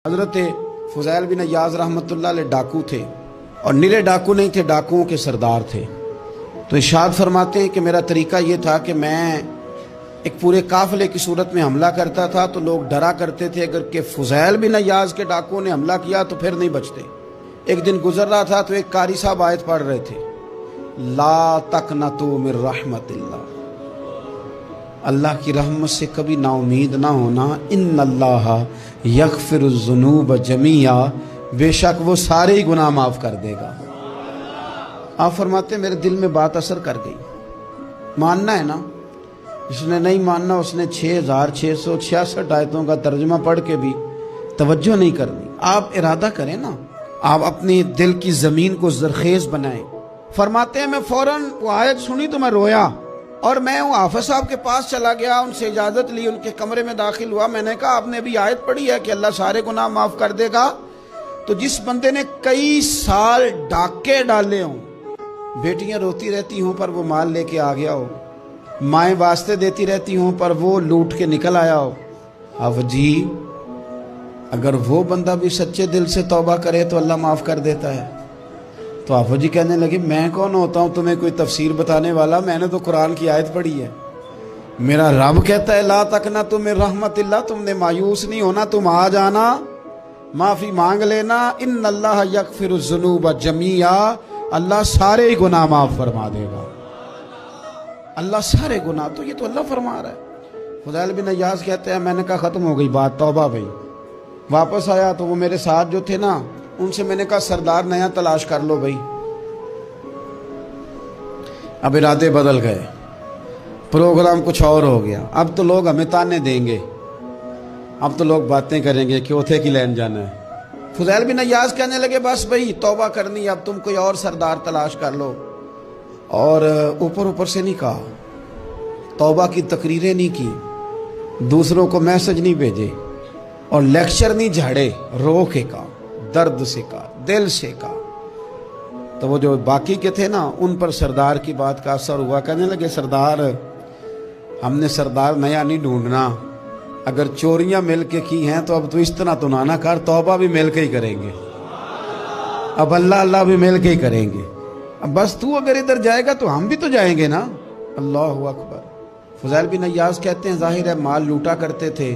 حضرت فضیل بن عیاض رحمۃ اللہ علیہ ڈاکو تھے، اور نرے ڈاکو نہیں تھے، ڈاکوؤں کے سردار تھے۔ تو ارشاد فرماتے ہیں کہ میرا طریقہ یہ تھا کہ میں ایک پورے قافلے کی صورت میں حملہ کرتا تھا تو لوگ ڈرا کرتے تھے اگر کہ فضیل بن عیاض کے ڈاکوؤں نے حملہ کیا تو پھر نہیں بچتے۔ ایک دن گزر رہا تھا تو ایک قاری صاحب آیت پڑھ رہے تھے، لا تقنطوا من رحمت اللہ، اللہ کی رحمت سے کبھی نا امید نہ ہونا، ان اللہ یغفر الذنوب جمیعا، بے شک وہ سارے ہی گناہ معاف کر دے گا۔ آپ فرماتے ہیں میرے دل میں بات اثر کر گئی، ماننا ہے نا۔ جس نے نہیں ماننا اس نے 6666 آیتوں کا ترجمہ پڑھ کے بھی توجہ نہیں کرنی۔ آپ ارادہ کریں نا، آپ اپنی دل کی زمین کو زرخیز بنائیں۔ فرماتے ہیں میں فوراً وہ آیت سنی تو میں رویا، اور میں وہ حافظ صاحب کے پاس چلا گیا، ان سے اجازت لی، ان کے کمرے میں داخل ہوا۔ میں نے کہا آپ نے ابھی آیت پڑھی ہے کہ اللہ سارے گناہ معاف کر دے گا؟ تو جس بندے نے کئی سال ڈاکے ڈالے ہوں، بیٹیاں روتی رہتی ہوں پر وہ مال لے کے آ گیا ہو، مائیں واسطے دیتی رہتی ہوں پر وہ لوٹ کے نکل آیا ہو، اب جی اگر وہ بندہ بھی سچے دل سے توبہ کرے تو اللہ معاف کر دیتا ہے۔ تو آفو جی کہنے لگے میں کون ہوتا ہوں تمہیں کوئی تفسیر بتانے والا، میں نے تو قرآن کی آیت پڑھی ہے، میرا رب کہتا ہے لا تقنطوا من رحمت اللہ، تم نے مایوس نہیں ہونا، تم آ جانا، معافی مانگ لینا، ان اللہ یغفر الذنوب جمیعا، اللہ سارے ہی گناہ معاف فرما دے گا، اللہ سارے گناہ۔ تو یہ تو اللہ فرما رہا ہے۔ فضیل بن عیاض کہتے ہیں میں نے کہا ختم ہو گئی بات، توبہ بھائی۔ واپس آیا تو وہ میرے ساتھ جو تھے نا ان سے میں نے کہا سردار نیا تلاش کر لو بھائی۔ اب ارادے بدل گئے، پروگرام کچھ اور ہو گیا۔ اب تو لوگ ہمیں تانے دیں گے، اب تو لوگ باتیں کریں گے کہ اوتھے کی لین جانا ہے۔ فضیل بن عیاض کہنے لگے بس بھائی توبہ کرنی، اب تم کوئی اور سردار تلاش کر لو۔ اور اوپر سے نہیں کہا، توبہ کی تقریریں نہیں کی، دوسروں کو میسج نہیں بھیجے، اور لیکچر نہیں جھاڑے، رو کے کہا، درد سے کہا، دل سے کہا۔ تو وہ جو باقی کے تھے نا ان پر سردار کی بات کا اثر ہوا، کہنے لگے سردار ہم نے سردار نیا نہیں ڈھونڈنا، اگر چوریاں مل کے کی ہیں تو اب تو اس طرح تو نہ کر، توبہ بھی مل کے ہی کریں گے، اب اللہ بھی مل کے ہی کریں گے، اب بس تو اگر ادھر جائے گا تو ہم بھی تو جائیں گے نا۔ اللہ اکبر۔ فضیل بن عیاض کہتے ہیں ظاہر ہے مال لوٹا کرتے تھے،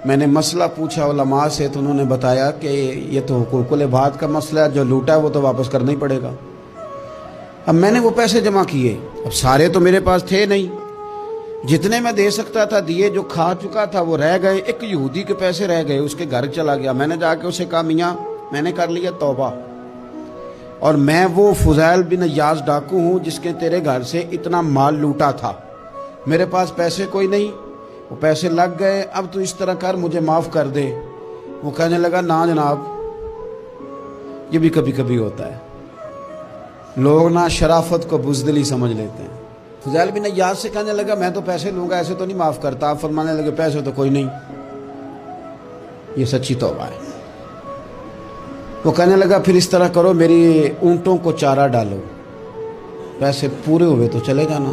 میں نے مسئلہ پوچھا علماء سے تو انہوں نے بتایا کہ یہ تو حقوق العباد کا مسئلہ ہے، جو لوٹا ہے وہ تو واپس کرنا ہی پڑے گا۔ اب میں نے وہ پیسے جمع کیے، اب سارے تو میرے پاس تھے نہیں، جتنے میں دے سکتا تھا دیے، جو کھا چکا تھا وہ رہ گئے، ایک یہودی کے پیسے رہ گئے، اس کے گھر چلا گیا۔ میں نے جا کے اسے کہا میاں میں نے کر لیا توبہ، اور میں وہ فضیل بن عیاض ڈاکو ہوں جس کے تیرے گھر سے اتنا مال لوٹا تھا، میرے پاس پیسے کوئی نہیں، وہ پیسے لگ گئے، اب تو اس طرح کر مجھے معاف کر دے۔ وہ کہنے لگا نا جناب، یہ بھی کبھی کبھی ہوتا ہے، لوگ نا شرافت کو بزدلی سمجھ لیتے ہیں۔ فضیل بن عیاض سے کہنے لگا میں تو پیسے لوں گا، ایسے تو نہیں معاف کرتا۔ آپ فرمانے لگے پیسے تو کوئی نہیں، یہ سچی توبہ ہے۔ وہ کہنے لگا پھر اس طرح کرو میری اونٹوں کو چارہ ڈالو، پیسے پورے ہوئے تو چلے جانا۔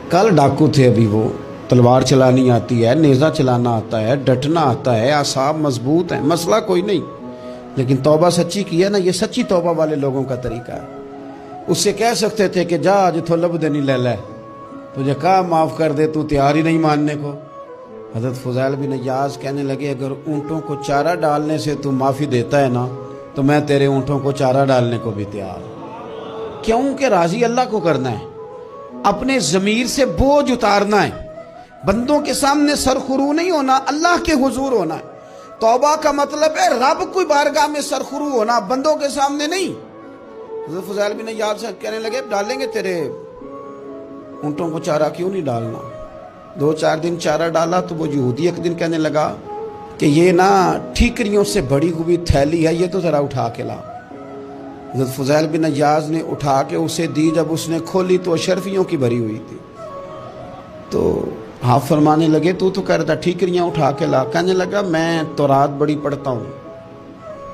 کل ڈاکو تھے، ابھی وہ تلوار چلانی آتی ہے، نیزہ چلانا آتا ہے، ڈٹنا آتا ہے، اعصاب مضبوط ہیں، مسئلہ کوئی نہیں، لیکن توبہ سچی کی ہے نا، یہ سچی توبہ والے لوگوں کا طریقہ ہے۔ اس سے کہہ سکتے تھے کہ جا آج تو لب دینی لے لے، تجھے کہا معاف کر دے، تو تیار ہی نہیں ماننے کو۔ حضرت فضیل بن عیاض کہنے لگے اگر اونٹوں کو چارہ ڈالنے سے تو معافی دیتا ہے نا تو میں تیرے اونٹوں کو چارہ ڈالنے کو بھی تیار ہوں۔ کیوں کہ راضی اللہ کو کرنا ہے، اپنے ضمیر سے بوجھ اتارنا ہے، بندوں کے سامنے سرخرو نہیں ہونا، اللہ کے حضور ہونا ہے۔ توبہ کا مطلب ہے رب کوئی بارگاہ میں سرخرو ہونا، بندوں کے سامنے نہیں۔ حضرت فضیل بن عیاض سے کہنے لگے ڈالیں گے تیرے اونٹوں کو چارہ، کیوں نہیں ڈالنا۔ 2-4 دن چارہ ڈالا تو وہ یہودی ایک دن کہنے لگا کہ یہ نا ٹھیکریوں سے بڑی ہوئی تھیلی ہے، یہ تو ذرا اٹھا کے لا۔ حضرت فضیل بن عیاض نے اٹھا کے اسے دی، جب اس نے کھولی تو اشرفیوں کی بھری ہوئی تھی۔ تو آپ فرمانے لگے تو کہہ رہا تھا ٹھیکریاں اٹھا کے لا۔ کہنے لگا میں تورات بڑی پڑھتا ہوں،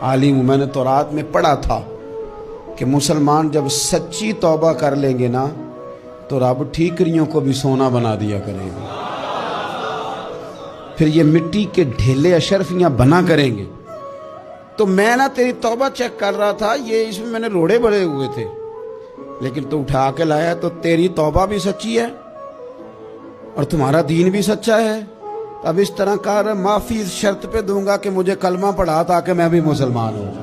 عالم ہوں، میں نے تورات میں پڑھا تھا کہ مسلمان جب سچی توبہ کر لیں گے نا تو رب ٹھیکریوں کو بھی سونا بنا دیا کرے گا، پھر یہ مٹی کے ڈھیلے اشرفیاں بنا کریں گے۔ تو میں نا تیری توبہ چیک کر رہا تھا، یہ اس میں میں نے روڑے بڑے ہوئے تھے، لیکن تو اٹھا کے لایا، تو تیری توبہ بھی سچی ہے اور تمہارا دین بھی سچا ہے۔ اب اس طرح کر، معافی اس شرط پہ دوں گا کہ مجھے کلمہ پڑھا تاکہ میں بھی مسلمان ہوں۔